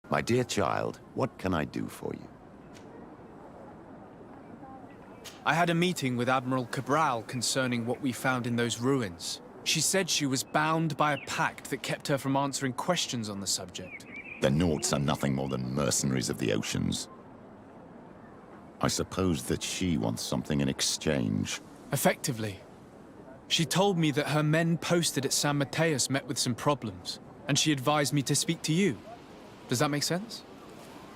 My dear child, what can I do for you? I had a meeting with Admiral Cabral concerning what we found in those ruins. She said she was bound by a pact that kept her from answering questions on the subject. The Nauts are nothing more than mercenaries of the oceans. I suppose that she wants something in exchange. Effectively. She told me that her men posted at San Mateus met with some problems, and she advised me to speak to you. Does that make sense?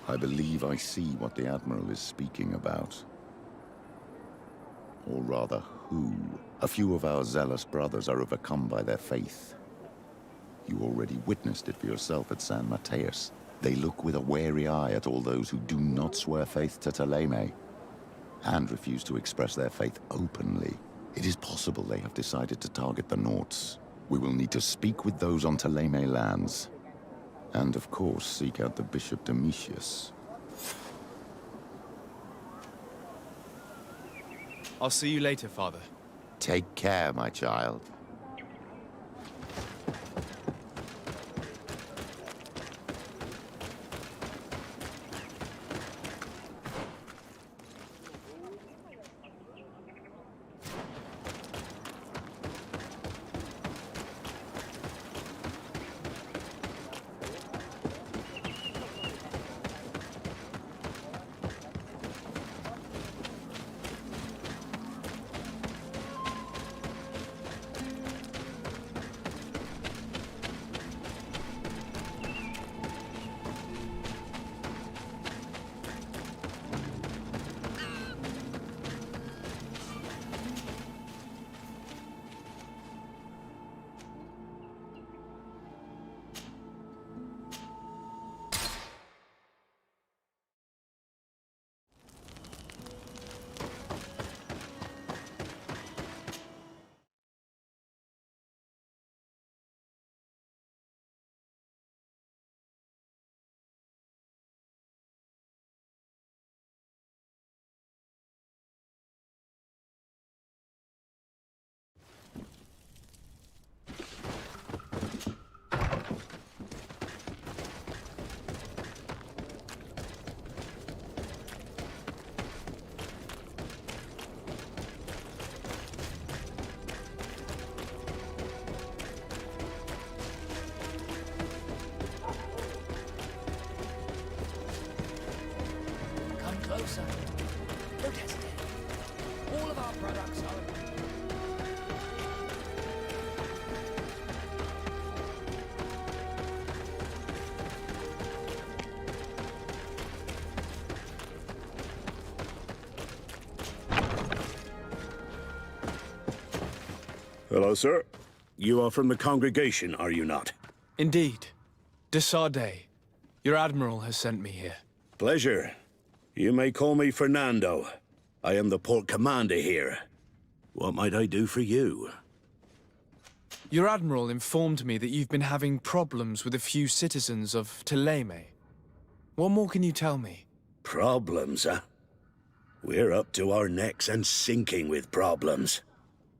I believe I see what the Admiral is speaking about. Or rather, who. A few of our zealous brothers are overcome by their faith. You already witnessed it for yourself at San Mateus. They look with a wary eye at all those who do not swear faith to Thélème, and refuse to express their faith openly. It is possible they have decided to target the Nauts. We will need to speak with those on Thélème lands. And of course, seek out the Bishop Domitius. I'll see you later, Father. Take care, my child. Closer. Don't hesitate. All of our products are... Hello, sir. You are from the congregation, are you not? Indeed. De Sardet. Your Admiral has sent me here. Pleasure. You may call me Fernando. I am the port commander here. What might I do for you? Your Admiral informed me that you've been having problems with a few citizens of Thélème. What more can you tell me? Problems, huh? We're up to our necks and sinking with problems.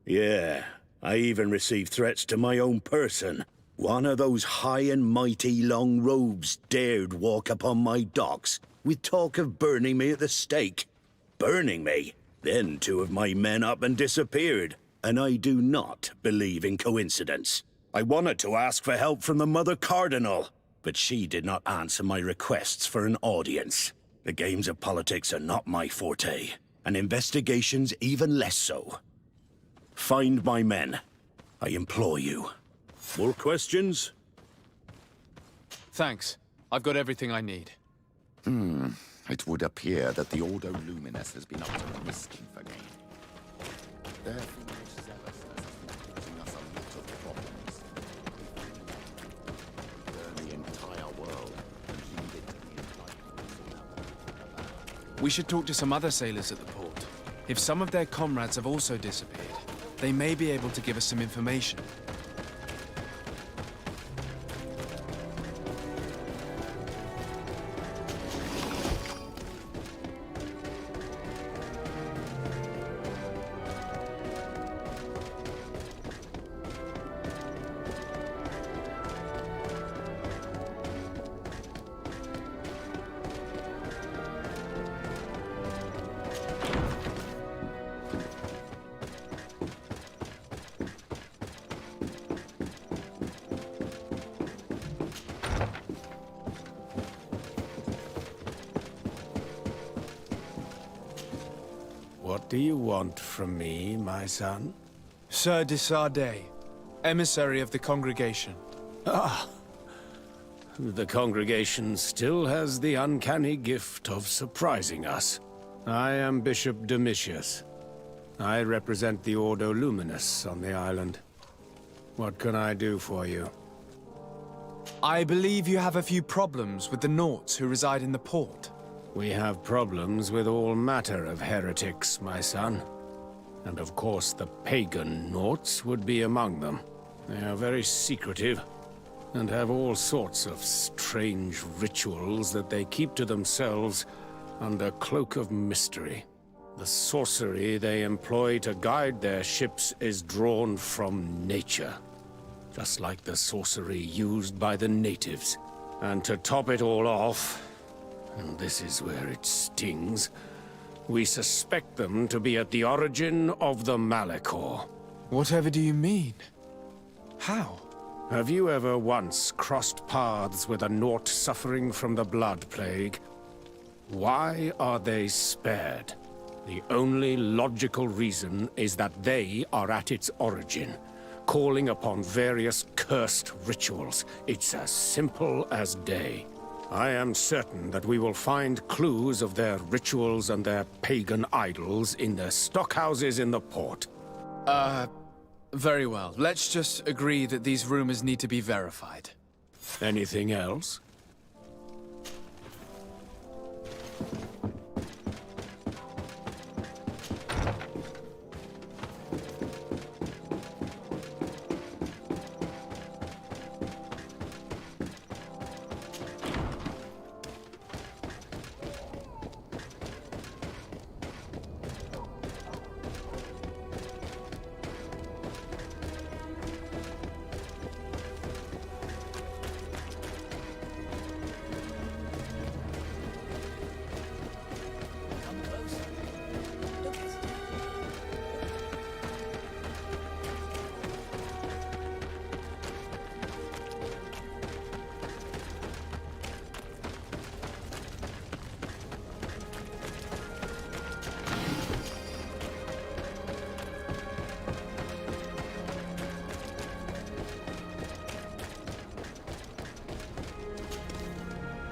Yeah, I even received threats to my own person. One of those high and mighty long robes dared walk upon my docks with talk of burning me at the stake. Burning me? Then two of my men up and disappeared, and I do not believe in coincidence. I wanted to ask for help from the Mother Cardinal, but she did not answer my requests for an audience. The games of politics are not my forte, and investigations even less so. Find my men, I implore you. More questions? Thanks. I've got everything I need. It would appear that the Ordo Luminis has been up to a mischief again. Therefore, zealous as has been causing us a lot of problems. Burn the entire world and lead it to the enlightenment. We should talk to some other sailors at the port. If some of their comrades have also disappeared, they may be able to give us some information. do you want from me, my son? Sir de Sardet, emissary of the congregation. Ah, the congregation still has the uncanny gift of surprising us. I am Bishop Domitius. I represent the Ordo Luminous on the island. What can I do for you? I believe you have a few problems with the Nauts who reside in the port. We have problems with all matter of heretics, my son. And of course the pagan Nauts would be among them. They are very secretive, and have all sorts of strange rituals that they keep to themselves under cloak of mystery. The sorcery they employ to guide their ships is drawn from nature, just like the sorcery used by the natives. And to top it all off, and this is where it stings, we suspect them to be at the origin of the Malachor. Whatever do you mean? How? Have you ever once crossed paths with a Naut suffering from the Blood Plague? Why are they spared? The only logical reason is that they are at its origin, calling upon various cursed rituals. It's as simple as day. I am certain that we will find clues of their rituals and their pagan idols in the stockhouses in the port. Very well. Let's just agree that these rumors need to be verified. Anything else? Come closer. Don't hesitate.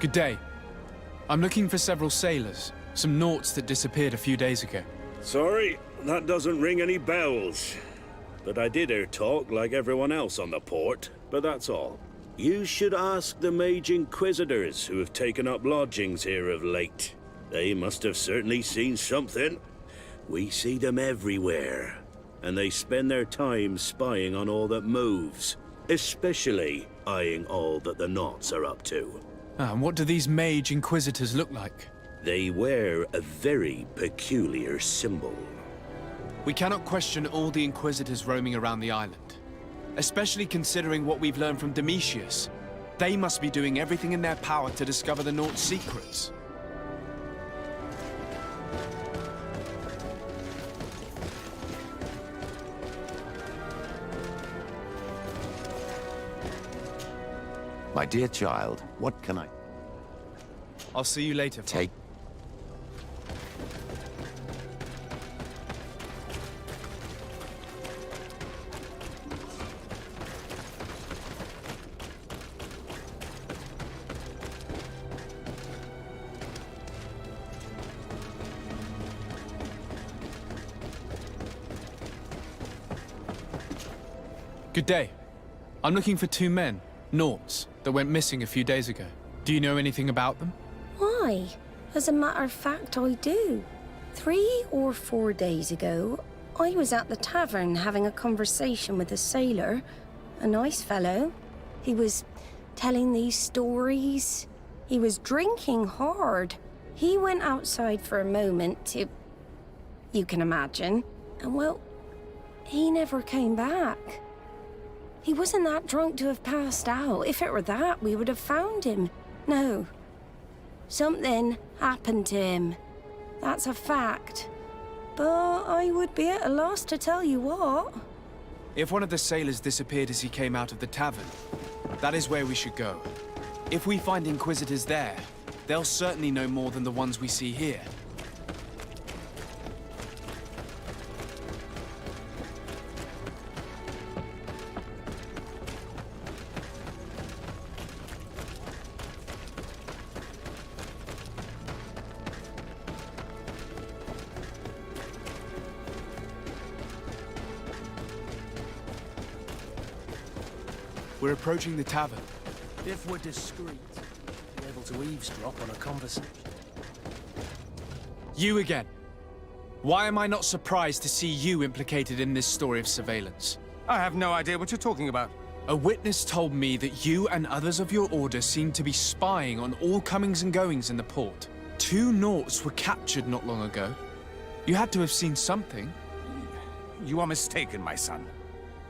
Good day. I'm looking for several sailors, some Nauts that disappeared a few days ago. Sorry, that doesn't ring any bells. But I did hear talk like everyone else on the port, but that's all. You should ask the Mage Inquisitors who have taken up lodgings here of late. They must have certainly seen something. We see them everywhere, and they spend their time spying on all that moves, especially eyeing all that the Nauts are up to. And what do these Mage Inquisitors look like? They wear a very peculiar symbol. We cannot question all the Inquisitors roaming around the island, especially considering what we've learned from Domitius. They must be doing everything in their power to discover the Nauts' secrets. My dear child, what can I I'll see you later. take? Good day. I'm looking for two men, Nauts, that went missing a few days ago. Do you know anything about them? Why? As a matter of fact, I do. 3 or 4 days ago, I was at the tavern having a conversation with a sailor, a nice fellow. He was telling these stories. He was drinking hard. He went outside for a moment to... you can imagine. And well, he never came back. He wasn't that drunk to have passed out. If it were that, we would have found him. No. Something happened to him. That's a fact. But I would be at a loss to tell you what. If one of the sailors disappeared as he came out of the tavern, that is where we should go. If we find Inquisitors there, they'll certainly know more than the ones we see here. We're approaching the tavern. If we're discreet, be able to eavesdrop on a conversation. You again. Why am I not surprised to see you implicated in this story of surveillance? I have no idea what you're talking about. A witness told me that you and others of your order seemed to be spying on all comings and goings in the port. 2 Nauts were captured not long ago. You had to have seen something. You are mistaken, my son.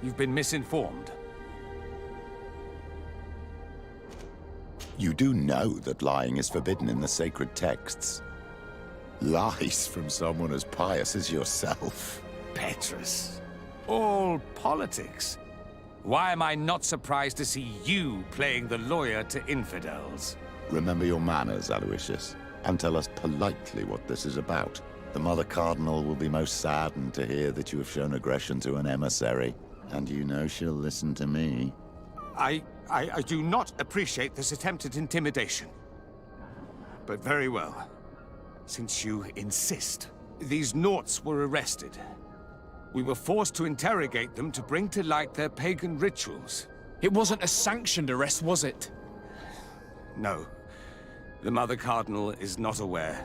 You've been misinformed. You do know that lying is forbidden in the sacred texts. Lies from someone as pious as yourself. Petrus. All politics. Why am I not surprised to see you playing the lawyer to infidels? Remember your manners, Aloysius, and tell us politely what this is about. The Mother Cardinal will be most saddened to hear that you have shown aggression to an emissary, and you know she'll listen to me. I do not appreciate this attempt at intimidation. But very well. Since you insist, these Nauts were arrested. We were forced to interrogate them to bring to light their pagan rituals. It wasn't a sanctioned arrest, was it? No. The Mother Cardinal is not aware.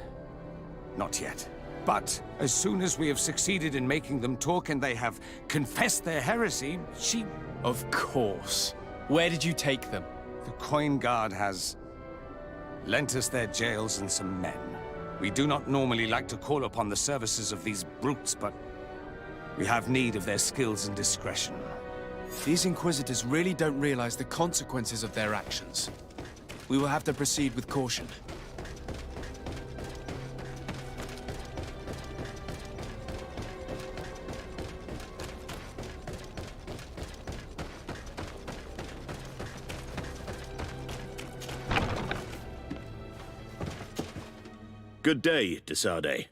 Not yet. But as soon as we have succeeded in making them talk and they have confessed their heresy, she... Of course. Where did you take them? The Coin Guard has lent us their jails and some men. We do not normally like to call upon the services of these brutes, but we have need of their skills and discretion. These Inquisitors really don't realize the consequences of their actions. We will have to proceed with caution. Good day, Desade.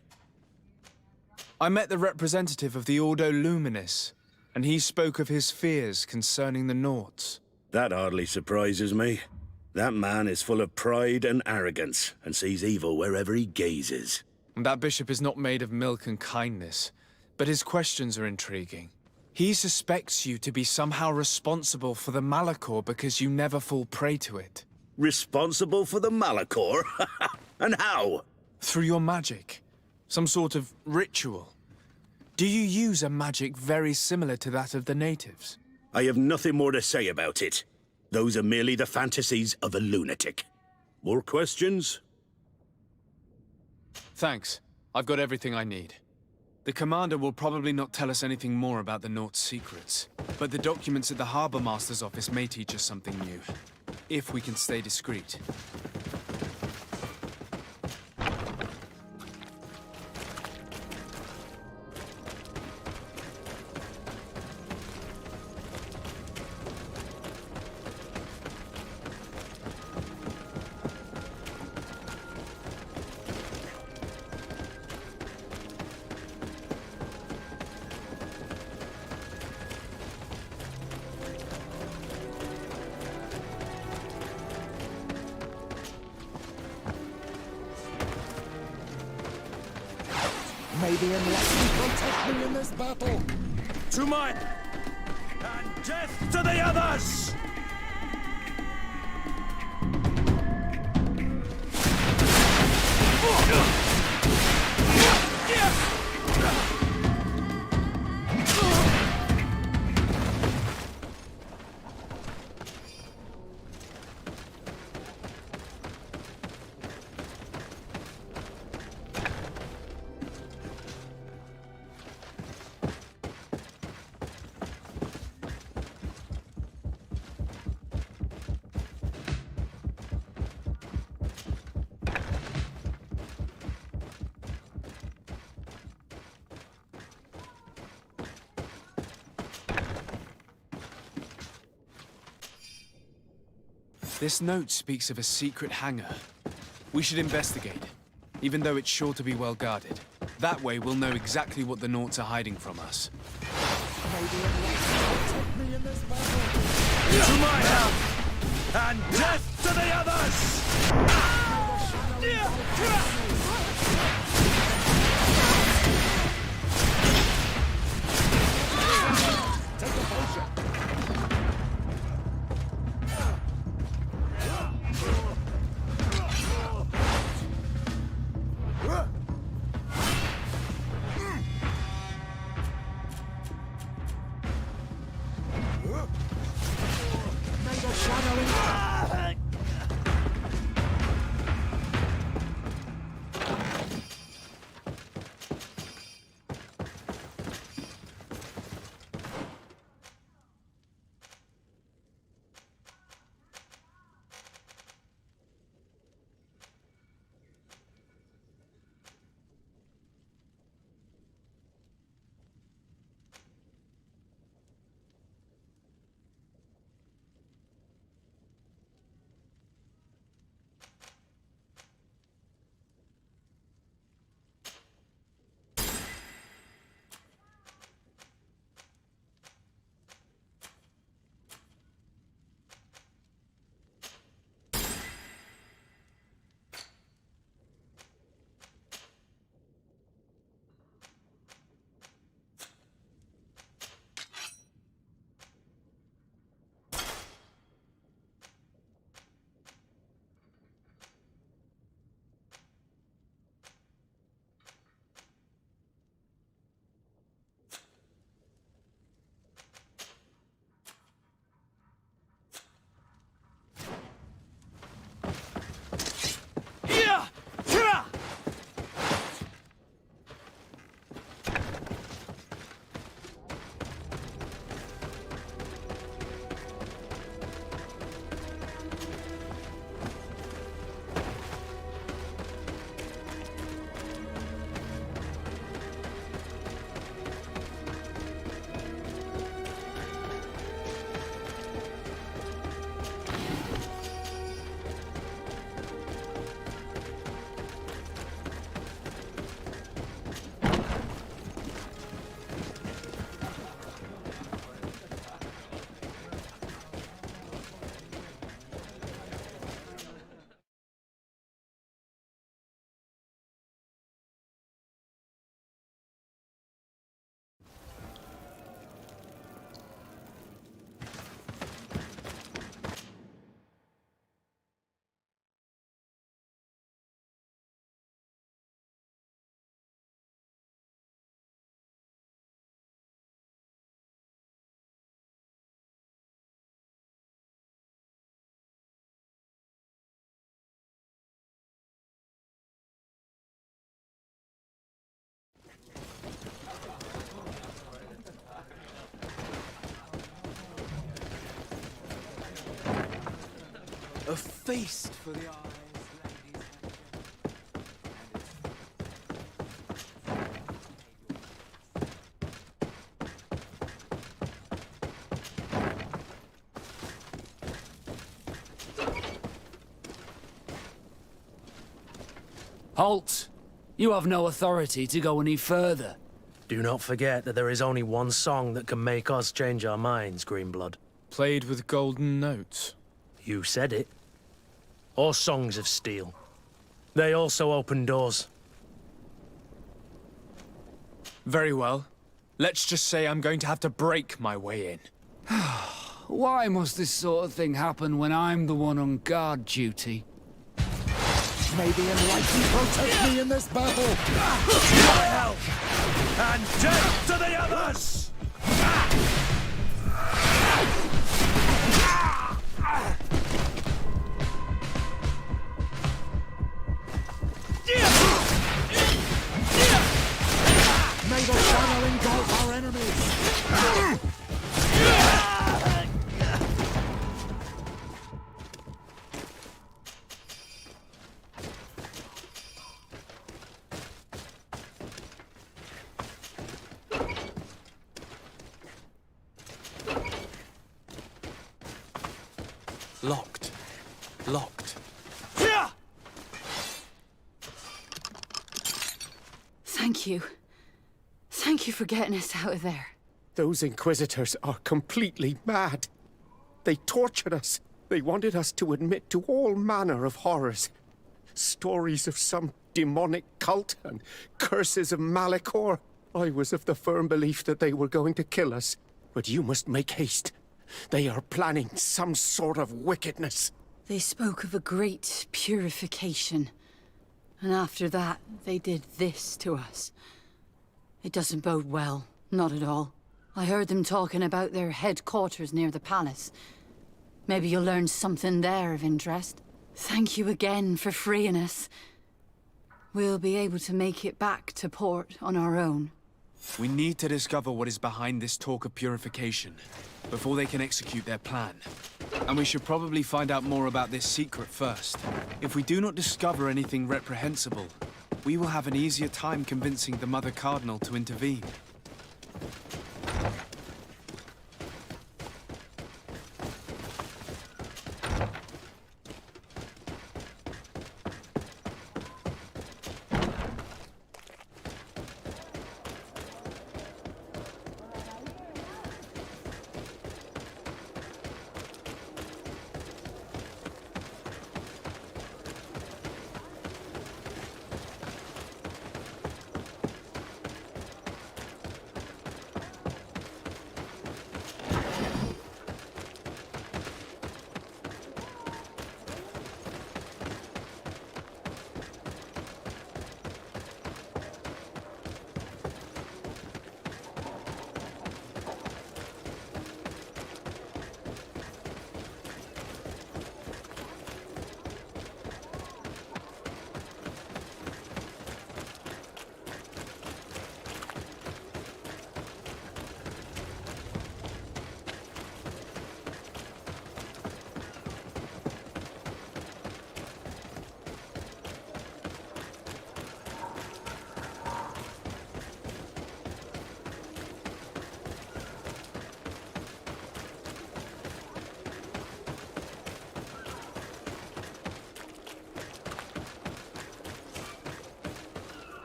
I met the representative of the Ordo Luminis, and he spoke of his fears concerning the Nauts. That hardly surprises me. That man is full of pride and arrogance, and sees evil wherever he gazes. That bishop is not made of milk and kindness, but his questions are intriguing. He suspects you to be somehow responsible for the Malachor because you never fall prey to it. Responsible for the Malachor? And how? Through your magic. Some sort of ritual. Do you use a magic very similar to that of the natives? I have nothing more to say about it. Those are merely the fantasies of a lunatic. More questions? Thanks. I've got everything I need. The commander will probably not tell us anything more about the Naut's secrets, but the documents at the Harbor Master's office may teach us something new, if we can stay discreet. Maybe unless you protect me in this battle. To mine! And death to the others! This note speaks of a secret hangar. We should investigate, even though it's sure to be well guarded. That way we'll know exactly what the Nauts are hiding from us. Maybe unless you protect me in this battle. To my help! And death to the others! Take a potion. A feast for the eyes, ladies. Halt! You have no authority to go any further. Do not forget that there is only one song that can make us change our minds, Greenblood. Played with golden notes. You said it. Or songs of steel. They also open doors. Very well. Let's just say I'm going to have to break my way in. Why must this sort of thing happen when I'm the one on guard duty? May the Enlightened protect me in this battle! My help! And death to the others! May the shadow engulf our enemies! Locked. Locked. Thank you. Thank you for getting us out of there. Those Inquisitors are completely mad. They tortured us. They wanted us to admit to all manner of horrors. Stories of some demonic cult and curses of Malachor. I was of the firm belief that they were going to kill us. But you must make haste. They are planning some sort of wickedness. They spoke of a great purification. And after that, they did this to us. It doesn't bode well. Not at all. I heard them talking about their headquarters near the palace. Maybe you'll learn something there of interest. Thank you again for freeing us. We'll be able to make it back to port on our own. We need to discover what is behind this talk of purification before they can execute their plan. And we should probably find out more about this secret first. If we do not discover anything reprehensible, we will have an easier time convincing the Mother Cardinal to intervene.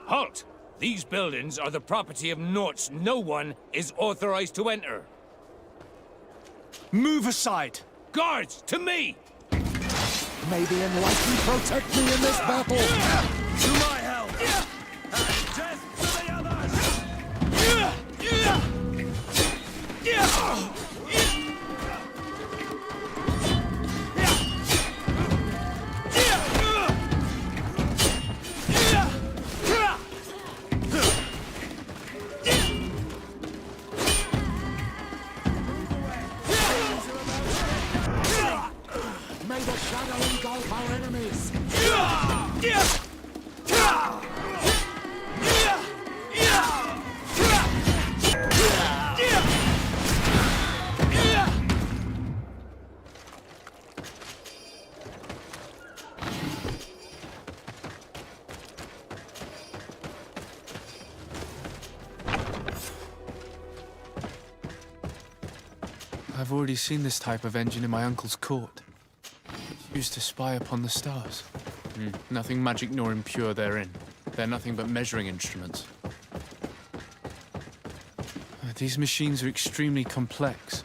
Halt! These buildings are the property of Norts no one is authorized to enter. Move aside! Guards, to me! May the Enlightened protect me in this battle! To my help! And death to the others! May the shadow engulf our enemies! I've already seen this type of engine in my uncle's court. It's used to spy upon the stars. Nothing magic nor impure therein. They're nothing but measuring instruments. These machines are extremely complex.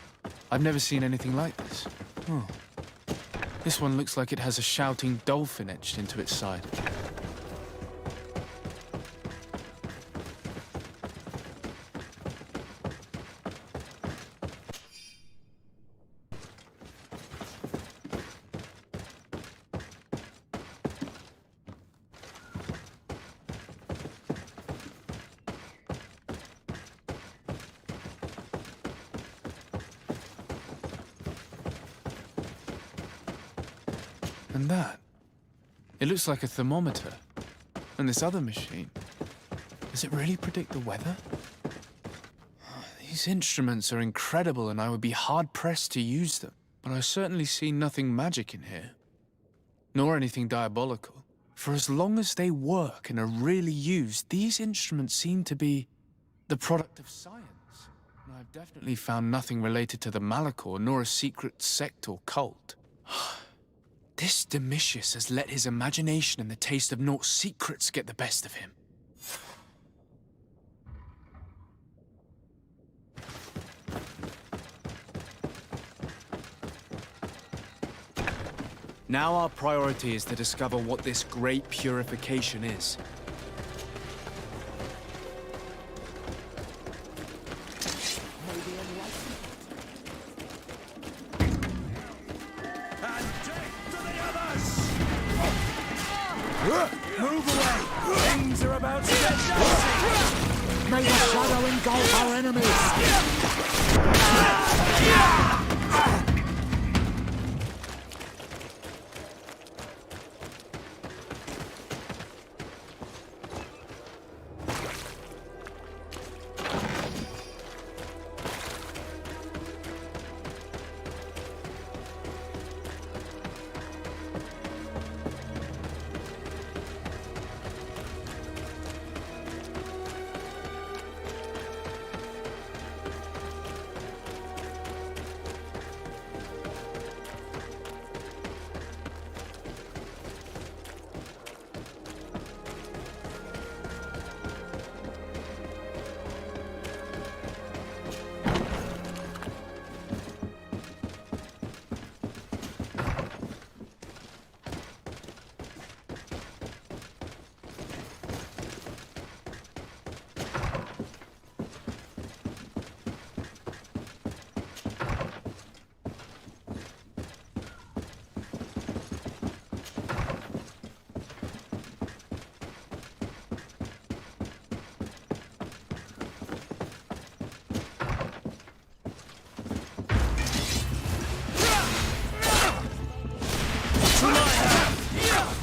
I've never seen anything like this. Oh. This one looks like it has a shouting dolphin etched into its side. And that? It looks like a thermometer. And this other machine, does it really predict the weather? These instruments are incredible and I would be hard-pressed to use them. But I certainly see nothing magic in here. Nor anything diabolical. For as long as they work and are really used, these instruments seem to be the product of science. And I've definitely found nothing related to the Malachor, nor a secret sect or cult. This Domitius has let his imagination and the taste of Naught's secrets get the best of him. Now our priority is to discover what this great purification is. Move away! Things are about to get dicey! May the shadow engulf our enemies!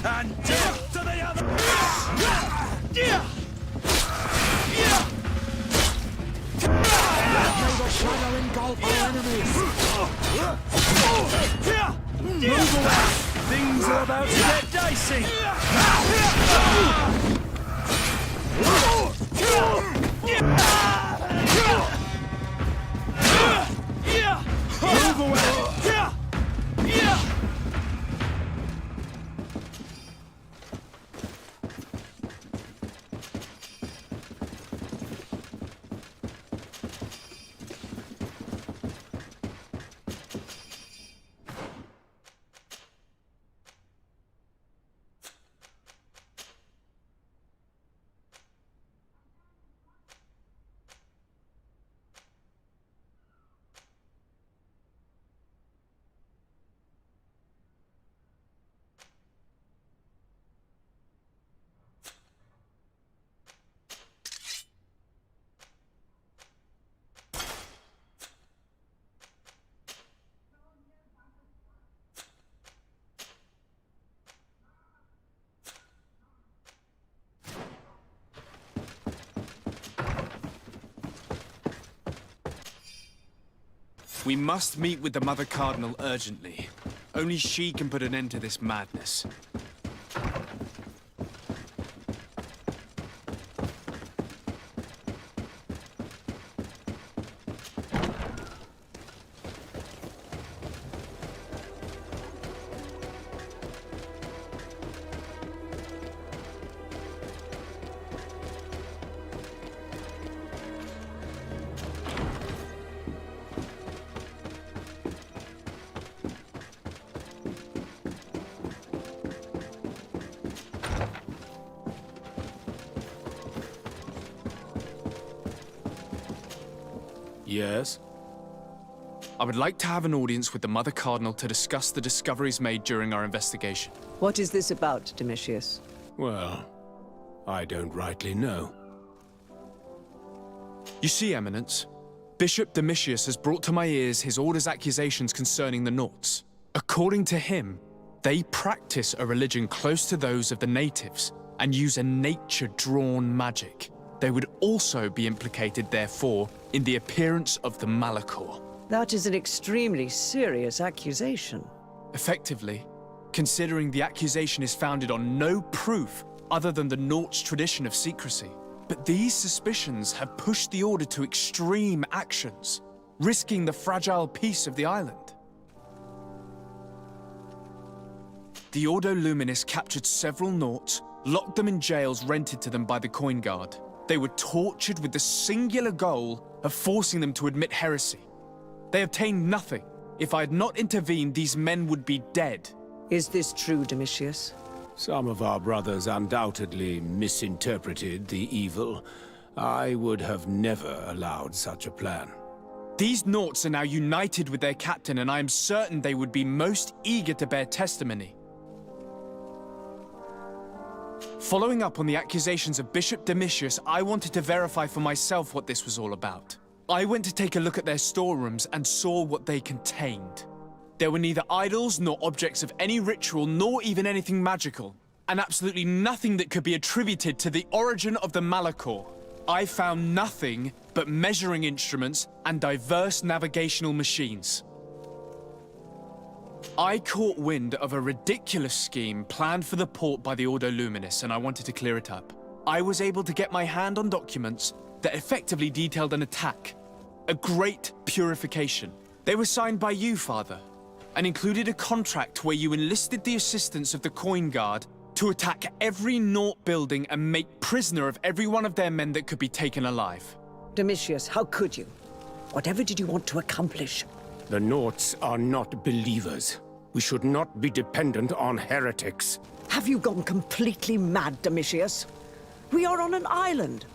And death to the other! May the shadow engulf our enemies! Move away! Things are about to get dicey! Move away! We must meet with the Mother Cardinal urgently. Only she can put an end to this madness. Yes? I would like to have an audience with the Mother Cardinal to discuss the discoveries made during our investigation. What is this about, Domitius? Well, I don't rightly know. You see, Eminence, Bishop Domitius has brought to my ears his order's accusations concerning the Nauts. According to him, they practice a religion close to those of the natives and use a nature-drawn magic. They would also be implicated, therefore, in the appearance of the Malachor. That is an extremely serious accusation. Effectively, considering the accusation is founded on no proof other than the Nauts' tradition of secrecy. But these suspicions have pushed the Order to extreme actions, risking the fragile peace of the island. The Ordo Luminis captured several Nauts, locked them in jails rented to them by the Coin Guard. They were tortured with the singular goal of forcing them to admit heresy. They obtained nothing. If I had not intervened, these men would be dead. Is this true, Domitius? Some of our brothers undoubtedly misinterpreted the evil. I would have never allowed such a plan. These Nauts are now united with their captain, and I am certain they would be most eager to bear testimony. Following up on the accusations of Bishop Domitius, I wanted to verify for myself what this was all about. I went to take a look at their storerooms and saw what they contained. There were neither idols nor objects of any ritual, nor even anything magical, and absolutely nothing that could be attributed to the origin of the Malachor. I found nothing but measuring instruments and diverse navigational machines. I caught wind of a ridiculous scheme planned for the port by the Ordo Luminis, and I wanted to clear it up. I was able to get my hand on documents that effectively detailed an attack. A great purification. They were signed by you, Father, and included a contract where you enlisted the assistance of the Coin Guard to attack every Naut building and make prisoner of every one of their men that could be taken alive. Domitius, how could you? Whatever did you want to accomplish? The Nauts are not believers. We should not be dependent on heretics. Have you gone completely mad, Domitius? We are on an island.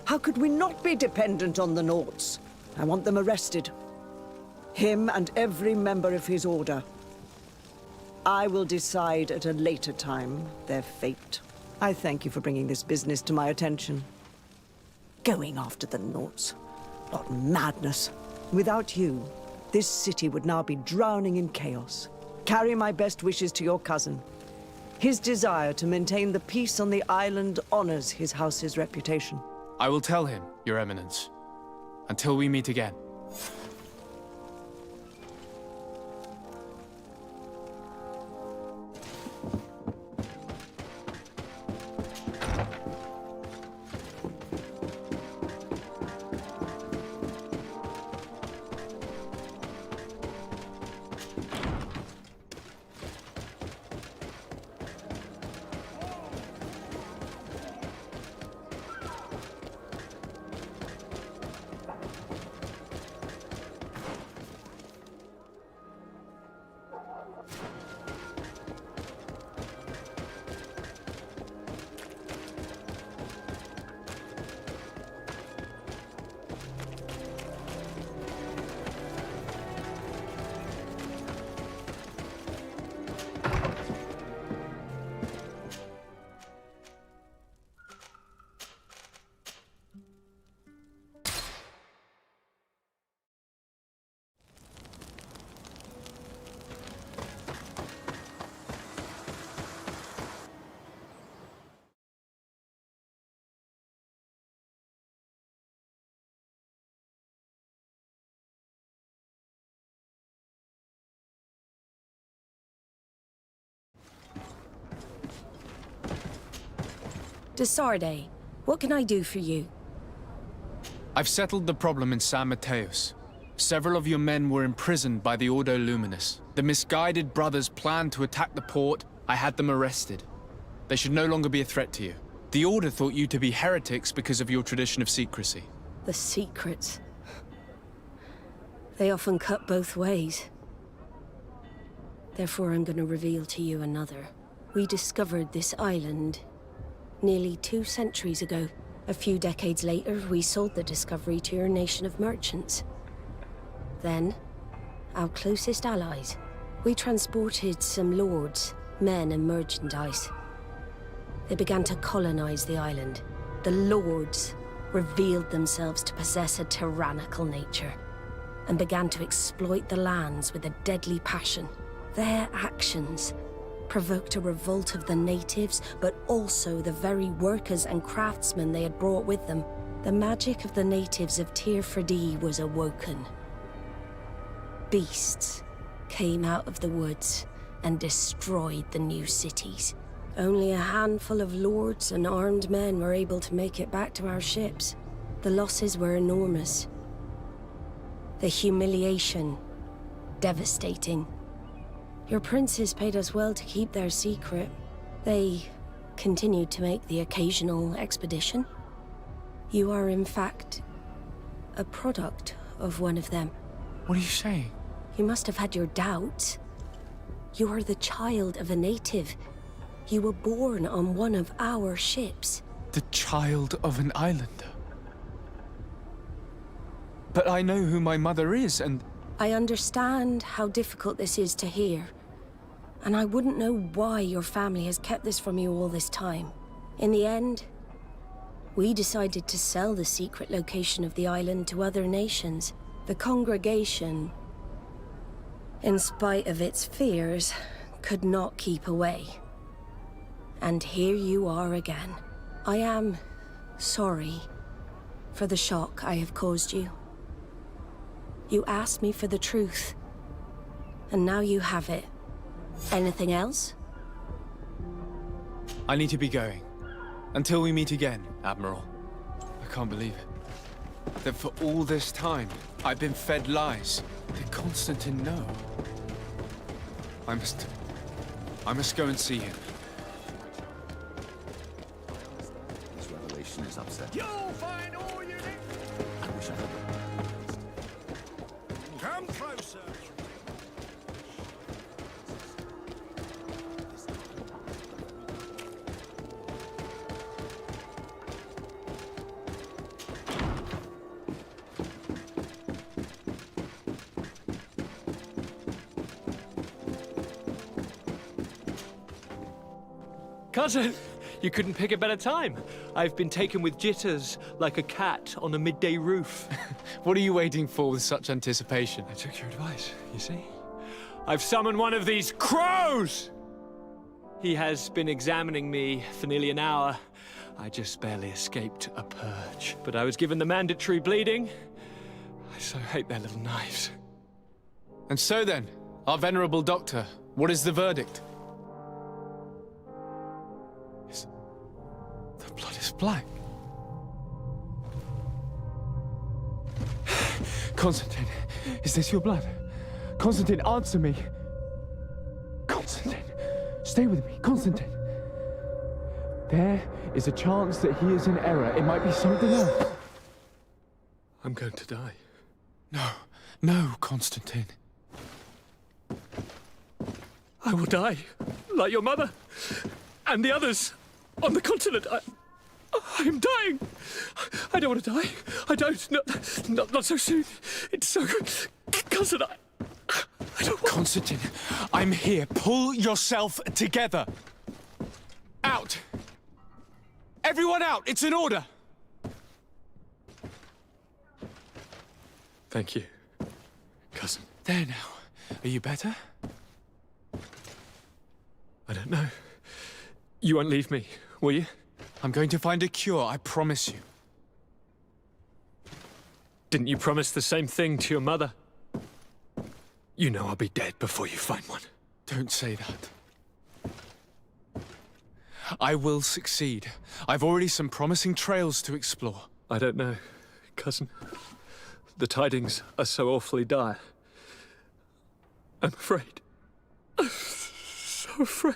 How could we not be dependent on the Nauts? I want them arrested. Him and every member of his order. I will decide at a later time their fate. I thank you for bringing this business to my attention. Going after the Nauts. What madness. Without you, this city would now be drowning in chaos. Carry my best wishes to your cousin. His desire to maintain the peace on the island honors his house's reputation. I will tell him, Your Eminence. Until we meet again. Desarde, what can I do for you? I've settled the problem in San Mateus. Several of your men were imprisoned by the Ordo Luminis. The misguided brothers planned to attack the port. I had them arrested. They should no longer be a threat to you. The Order thought you to be heretics because of your tradition of secrecy. The secrets. They often cut both ways. Therefore, I'm going to reveal to you another. We discovered this island nearly 2 centuries ago. A few decades later, we sold the discovery to your nation of merchants. Then, our closest allies. We transported some lords, men and merchandise. They began to colonize the island. The lords revealed themselves to possess a tyrannical nature and began to exploit the lands with a deadly passion. Their actions provoked a revolt of the natives, but also the very workers and craftsmen they had brought with them. The magic of the natives of Tir Fredee was awoken. Beasts came out of the woods and destroyed the new cities. Only a handful of lords and armed men were able to make it back to our ships. The losses were enormous. The humiliation, devastating. Your princes paid us well to keep their secret. They continued to make the occasional expedition. You are, in fact, a product of one of them. What are you saying? You must have had your doubts. You are the child of a native. You were born on one of our ships. The child of an islander? But I know who my mother is, and... I understand how difficult this is to hear. And I wouldn't know why your family has kept this from you all this time. In the end, we decided to sell the secret location of the island to other nations. The congregation, in spite of its fears, could not keep away. And here you are again. I am sorry for the shock I have caused you. You asked me for the truth, and now you have it. Anything else? I need to be going. Until we meet again, Admiral. I can't believe it. That for all this time, I've been fed lies. Did Constantine know? I must go and see him. This revelation is upsetting. You'll find all you need. I wish I had... Come closer. Cousin, you couldn't pick a better time. I've been taken with jitters like a cat on a midday roof. What are you waiting for with such anticipation? I took your advice, you see? I've summoned one of these crows! He has been examining me for nearly an hour. I just barely escaped a purge. But I was given the mandatory bleeding. I so hate their little knives. And so then, our venerable doctor, what is the verdict? The blood is black. Constantine, is this your blood? Constantine, answer me. Constantine, stay with me. Constantine. There is a chance that he is in error. It might be something else. I'm going to die. No, Constantine. I will die, like your mother, and the others on the continent. I'm dying. I don't want to die. I don't. Not so soon. It's so good. Cousin, I don't want... Constantine, I'm here. Pull yourself together. Out. Everyone out. It's an order. Thank you, cousin. There now. Are you better? I don't know. You won't leave me, will you? I'm going to find a cure, I promise you. Didn't you promise the same thing to your mother? You know I'll be dead before you find one. Don't say that. I will succeed. I've already some promising trails to explore. I don't know, cousin. The tidings are so awfully dire. I'm afraid. I'm so afraid.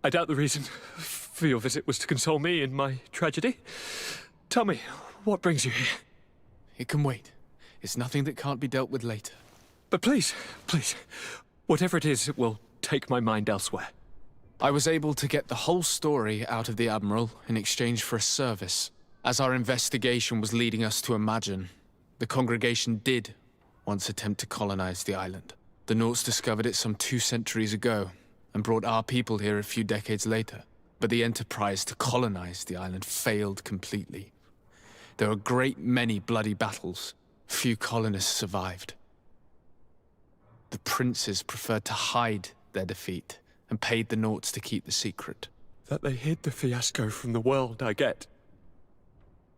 I doubt the reason for your visit was to console me in my tragedy. Tell me, what brings you here? It can wait. It's nothing that can't be dealt with later. But please, whatever it is, it will take my mind elsewhere. I was able to get the whole story out of the Admiral in exchange for a service. As our investigation was leading us to imagine, the congregation did once attempt to colonize the island. The Nauts discovered it some 2 centuries ago and brought our people here a few decades later. But the enterprise to colonize the island failed completely. There were a great many bloody battles. Few colonists survived. The princes preferred to hide their defeat and paid the Nauts to keep the secret. That they hid the fiasco from the world, I get.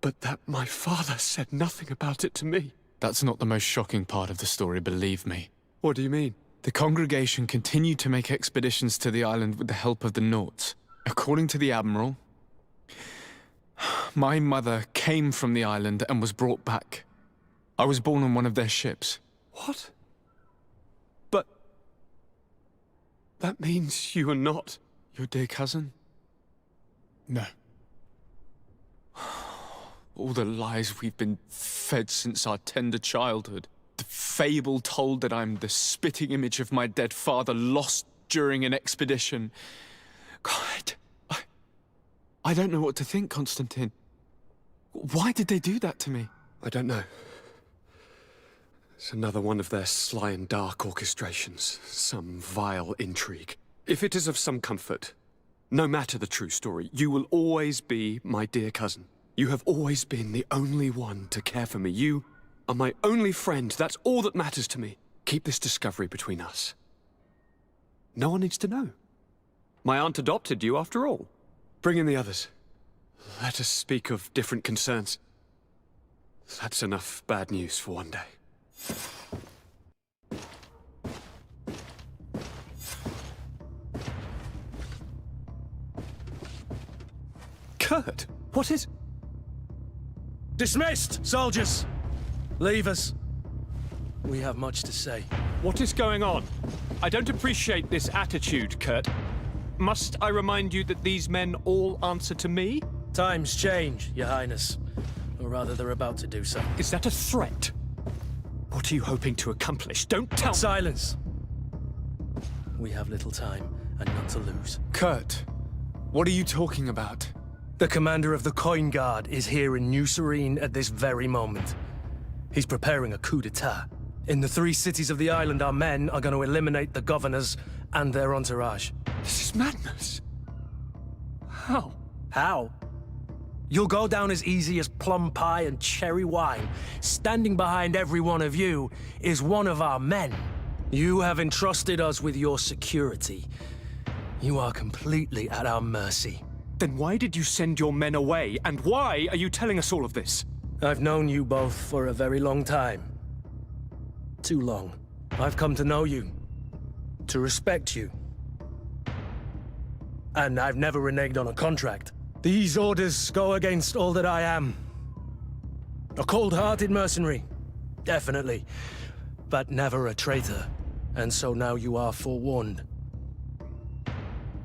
But that my father said nothing about it to me. That's not the most shocking part of the story, believe me. What do you mean? The congregation continued to make expeditions to the island with the help of the Nauts. According to the Admiral, my mother came from the island and was brought back. I was born on one of their ships. What? But... that means you are not... your dear cousin? No. All the lies we've been fed since our tender childhood. The fable told that I'm the spitting image of my dead father lost during an expedition. God, I don't know what to think, Constantine. Why did they do that to me? I don't know. It's another one of their sly and dark orchestrations. Some vile intrigue. If it is of some comfort, no matter the true story, you will always be my dear cousin. You have always been the only one to care for me. You are my only friend. That's all that matters to me. Keep this discovery between us. No one needs to know. My aunt adopted you, after all. Bring in the others. Let us speak of different concerns. That's enough bad news for one day. Kurt, what is... Dismissed, soldiers! Leave us. We have much to say. What is going on? I don't appreciate this attitude, Kurt. Must I remind you that these men all answer to me? Times change, Your Highness. Or rather, they're about to do so. Is that a threat? What are you hoping to accomplish? Don't tell me! Silence! We have little time, and none to lose. Kurt, what are you talking about? The commander of the Coin Guard is here in New Serene at this very moment. He's preparing a coup d'etat. In the 3 cities of the island, our men are going to eliminate the governors and their entourage. This is madness. How? How? You'll go down as easy as plum pie and cherry wine. Standing behind every one of you is one of our men. You have entrusted us with your security. You are completely at our mercy. Then why did you send your men away? And why are you telling us all of this? I've known you both for a very long time. Too long. I've come to know you. To respect you. And I've never reneged on a contract. These orders go against all that I am. A cold-hearted mercenary. Definitely. But never a traitor. And so now you are forewarned.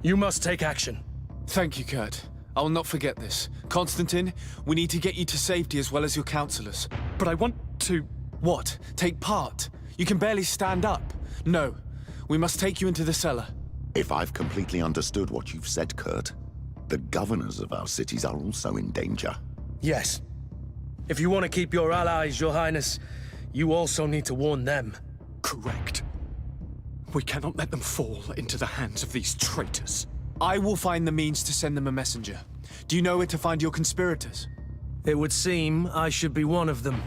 You must take action. Thank you, Kurt. I will not forget this. Constantine, we need to get you to safety as well as your counselors. But I want to... What? Take part? You can barely stand up. No. We must take you into the cellar. If I've completely understood what you've said, Kurt, the governors of our cities are also in danger. Yes. If you want to keep your allies, Your Highness, you also need to warn them. Correct. We cannot let them fall into the hands of these traitors. I will find the means to send them a messenger. Do you know where to find your conspirators? It would seem I should be one of them.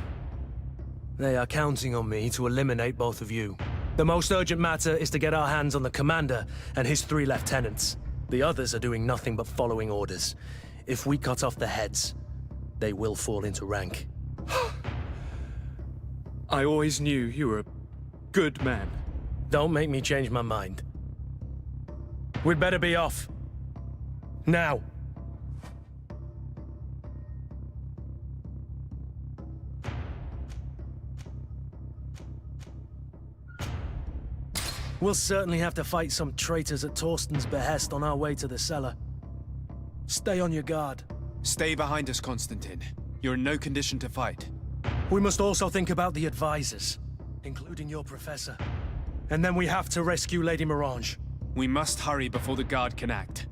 They are counting on me to eliminate both of you. The most urgent matter is to get our hands on the commander and his 3 lieutenants. The others are doing nothing but following orders. If we cut off the heads, they will fall into rank. I always knew you were a good man. Don't make me change my mind. We'd better be off. Now. We'll certainly have to fight some traitors at Torsten's behest on our way to the cellar. Stay on your guard. Stay behind us, Constantine. You're in no condition to fight. We must also think about the advisors, including your professor. And then we have to rescue Lady Mirange. We must hurry before the guard can act.